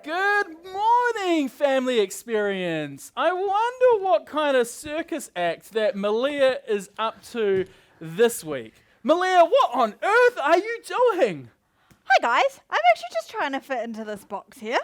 Good morning, family experience. I wonder what kind of circus act that Malia is up to this week. Malia, what on earth are you doing? Hi guys, I'm actually just trying to fit into this box here.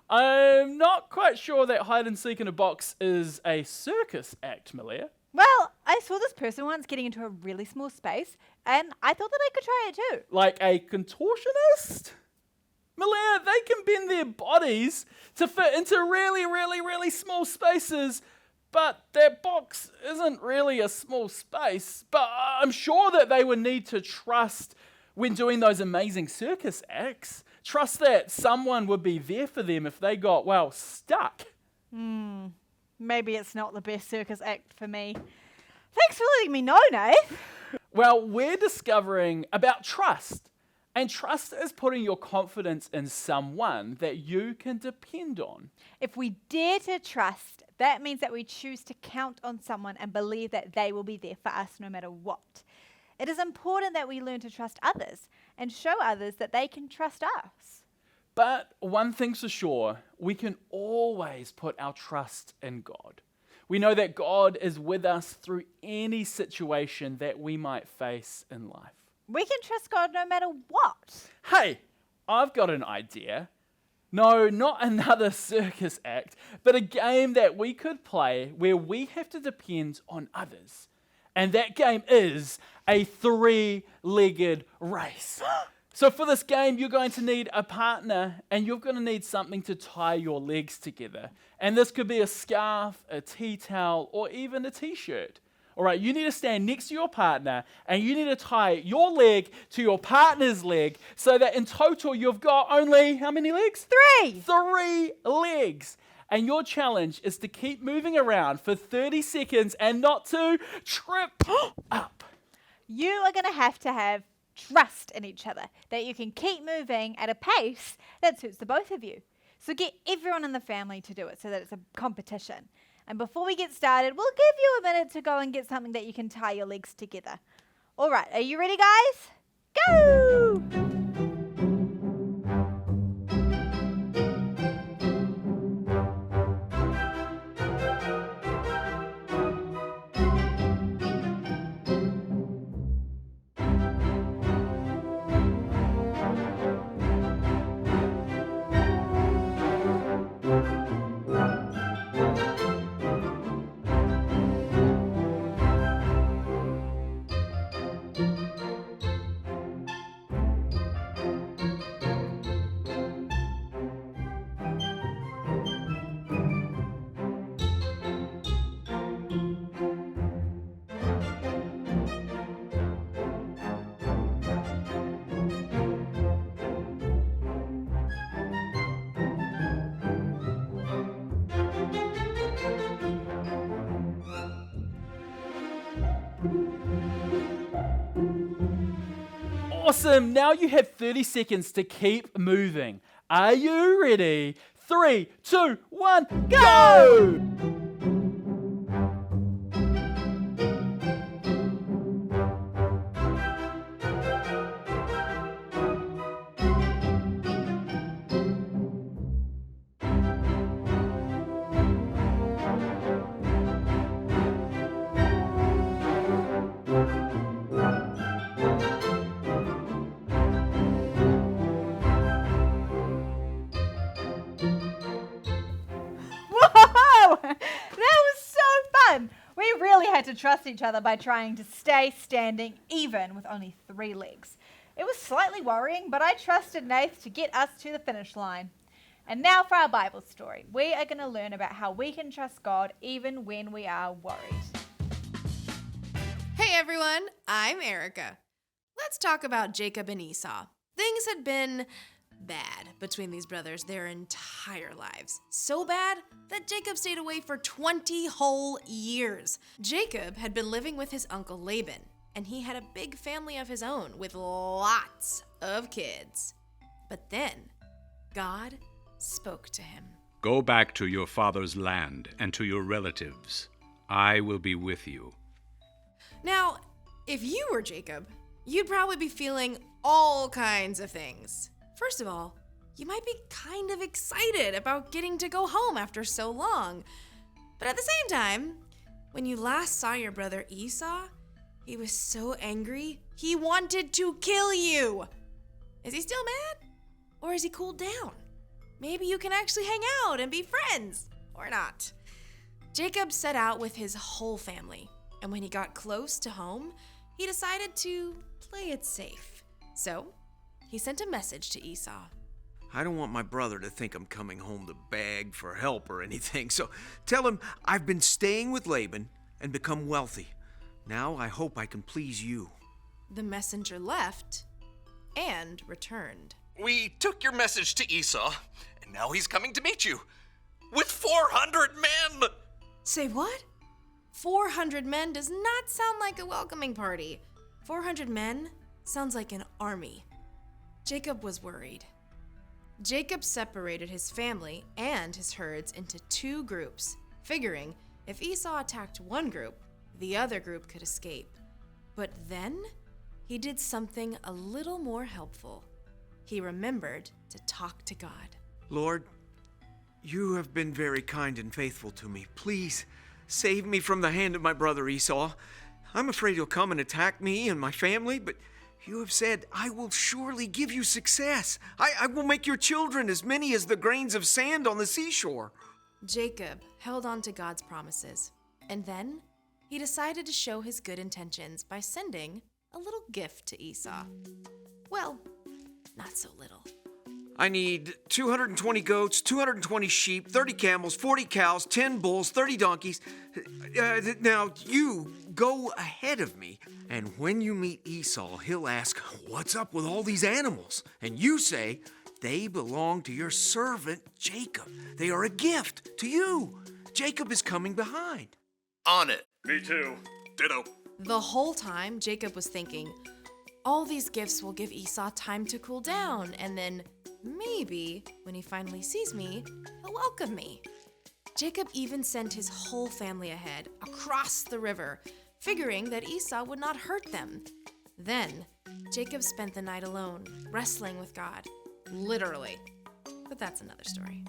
I'm not quite sure that hide and seek in a box is a circus act, Malia. Well, I saw this person once getting into a really small space, and I thought that I could try it too. Like a contortionist? Malia, they can bend their bodies to fit into really small spaces, but that box isn't really a small space. But I'm sure that they would need to trust when doing those amazing circus acts. Trust that someone would be there for them if they got, well, stuck. Maybe it's not the best circus act for me. Thanks for letting me know, Nath. Well, we're discovering about trust. And trust is putting your confidence in someone that you can depend on. If we dare to trust, that means that we choose to count on someone and believe that they will be there for us no matter what. It is important that we learn to trust others and show others that they can trust us. But one thing's for sure, we can always put our trust in God. We know that God is with us through any situation that we might face in life. We can trust God no matter what. Hey, I've got an idea. No, not another circus act, but a game that we could play where we have to depend on others. And that game is a three-legged race. So for this game, you're going to need a partner and you're going to need something to tie your legs together. And this could be a scarf, a tea towel, or even a t-shirt. All right, you need to stand next to your partner and you need to tie your leg to your partner's leg so that in total you've got only, how many legs? 3. 3 legs. And your challenge is to keep moving around for 30 seconds and not to trip up. You are going to have trust in each other, that you can keep moving at a pace that suits the both of you. So get everyone in the family to do it so that it's a competition. And before we get started, we'll give you a minute to go and get something that you can tie your legs together. All right, are you ready, guys? Go! Awesome, now you have 30 seconds to keep moving. Are you ready? 3, 2, 1, go! We really had to trust each other by trying to stay standing even with only 3 legs. It was slightly worrying, but I trusted Nath to get us to the finish line. And now for our Bible story. We are going to learn about how we can trust God even when we are worried. Hey everyone, I'm Erica. Let's talk about Jacob and Esau. Things had been bad between these brothers their entire lives. So bad that Jacob stayed away for 20 whole years. Jacob had been living with his uncle Laban, and he had a big family of his own with lots of kids. But then, God spoke to him. Go back to your father's land and to your relatives. I will be with you. Now, if you were Jacob, you'd probably be feeling all kinds of things. First of all, you might be kind of excited about getting to go home after so long. But at the same time, when you last saw your brother Esau, he was so angry, he wanted to kill you. Is he still mad? Or has he cooled down? Maybe you can actually hang out and be friends, or not. Jacob set out with his whole family, and when he got close to home, he decided to play it safe. So, he sent a message to Esau. I don't want my brother to think I'm coming home to beg for help or anything, so tell him I've been staying with Laban and become wealthy. Now I hope I can please you. The messenger left and returned. We took your message to Esau, and now he's coming to meet you. With 400 men! Say what? 400 men does not sound like a welcoming party. 400 men sounds like an army. Jacob was worried. Jacob separated his family and his herds into 2 groups, figuring if Esau attacked one group, the other group could escape. But then he did something a little more helpful. He remembered to talk to God. Lord, you have been very kind and faithful to me. Please save me from the hand of my brother Esau. I'm afraid he'll come and attack me and my family, but you have said, I will surely give you success. I will make your children as many as the grains of sand on the seashore. Jacob held on to God's promises, and then he decided to show his good intentions by sending a little gift to Esau. Well, not so little. I need 220 goats, 220 sheep, 30 camels, 40 cows, 10 bulls, 30 donkeys. Now, you go ahead of me, and when you meet Esau, he'll ask, what's up with all these animals? And you say, they belong to your servant Jacob. They are a gift to you. Jacob is coming behind. On it. Me too. Ditto. The whole time, Jacob was thinking, all these gifts will give Esau time to cool down, and then maybe when he finally sees me, he'll welcome me. Jacob even sent his whole family ahead, across the river, figuring that Esau would not hurt them. Then, Jacob spent the night alone, wrestling with God. Literally. But that's another story.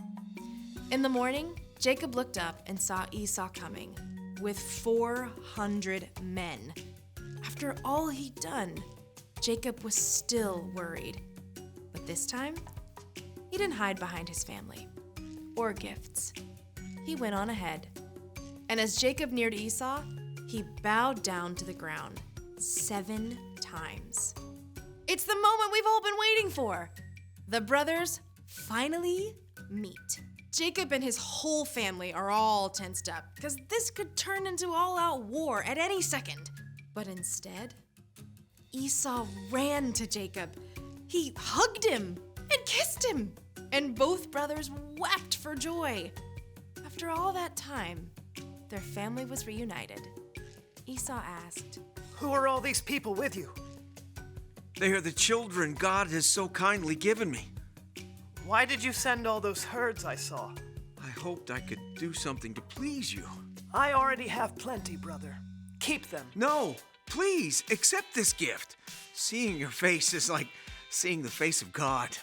In the morning, Jacob looked up and saw Esau coming, with 400 men. After all he'd done, Jacob was still worried. But this time, he didn't hide behind his family or gifts. He went on ahead. And as Jacob neared Esau, he bowed down to the ground 7 times. It's the moment we've all been waiting for. The brothers finally meet. Jacob and his whole family are all tensed up because this could turn into all-out war at any second. But instead, Esau ran to Jacob. He hugged him and kissed him, and both brothers wept for joy. After all that time, their family was reunited. Esau asked, Who are all these people with you? They are the children God has so kindly given me. Why did you send all those herds I saw? I hoped I could do something to please you. I already have plenty, brother. Keep them. No, please, accept this gift. Seeing your face is like seeing the face of God.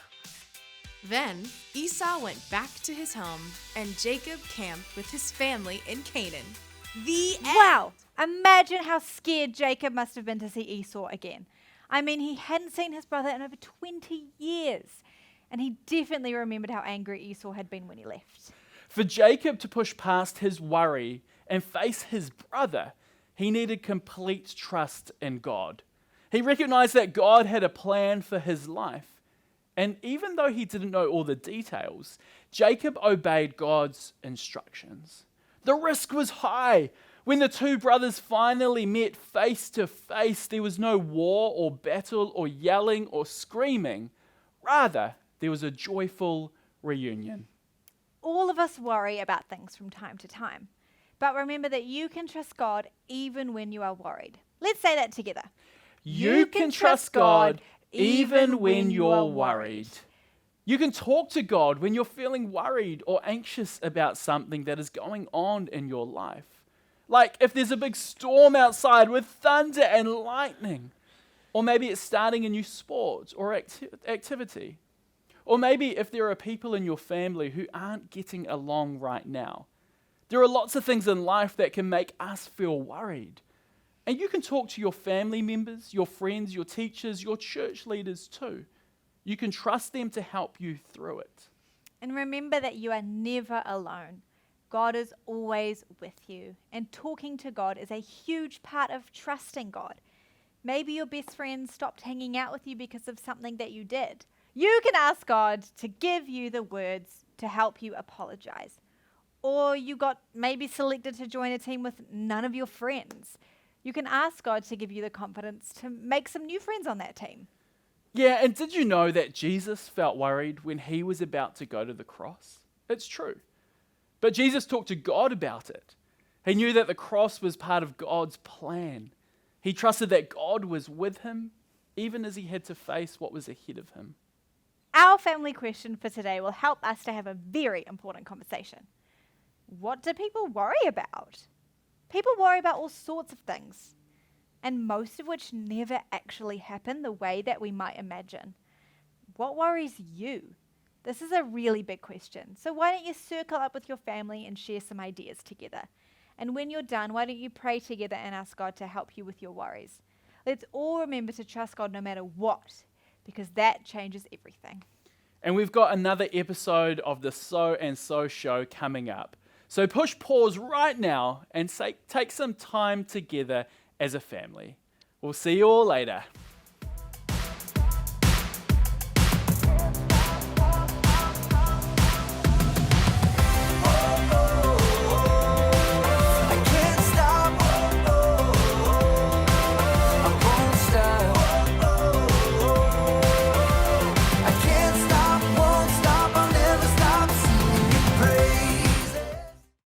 Then Esau went back to his home, and Jacob camped with his family in Canaan. The end. Wow! Imagine how scared Jacob must have been to see Esau again. I mean, he hadn't seen his brother in over 20 years. And he definitely remembered how angry Esau had been when he left. For Jacob to push past his worry and face his brother, he needed complete trust in God. He recognized that God had a plan for his life. And even though he didn't know all the details, Jacob obeyed God's instructions. The risk was high. When the 2 brothers finally met face to face, there was no war or battle or yelling or screaming. Rather, there was a joyful reunion. All of us worry about things from time to time. But remember that you can trust God even when you are worried. Let's say that together. You can trust God even when you're worried. You can talk to God when you're feeling worried or anxious about something that is going on in your life. Like if there's a big storm outside with thunder and lightning. Or maybe it's starting a new sport or activity. Or maybe if there are people in your family who aren't getting along right now. There are lots of things in life that can make us feel worried. And you can talk to your family members, your friends, your teachers, your church leaders too. You can trust them to help you through it. And remember that you are never alone. God is always with you. And talking to God is a huge part of trusting God. Maybe your best friend stopped hanging out with you because of something that you did. You can ask God to give you the words to help you apologize. Or you got maybe selected to join a team with none of your friends. You can ask God to give you the confidence to make some new friends on that team. Yeah, and did you know that Jesus felt worried when he was about to go to the cross? It's true. But Jesus talked to God about it. He knew that the cross was part of God's plan. He trusted that God was with him, even as he had to face what was ahead of him. Our family question for today will help us to have a very important conversation. What do people worry about? People worry about all sorts of things, and most of which never actually happen the way that we might imagine. What worries you? This is a really big question. So why don't you circle up with your family and share some ideas together? And when you're done, why don't you pray together and ask God to help you with your worries? Let's all remember to trust God no matter what, because that changes everything. And we've got another episode of the So and So show coming up. So push pause right now and take some time together as a family. We'll see you all later.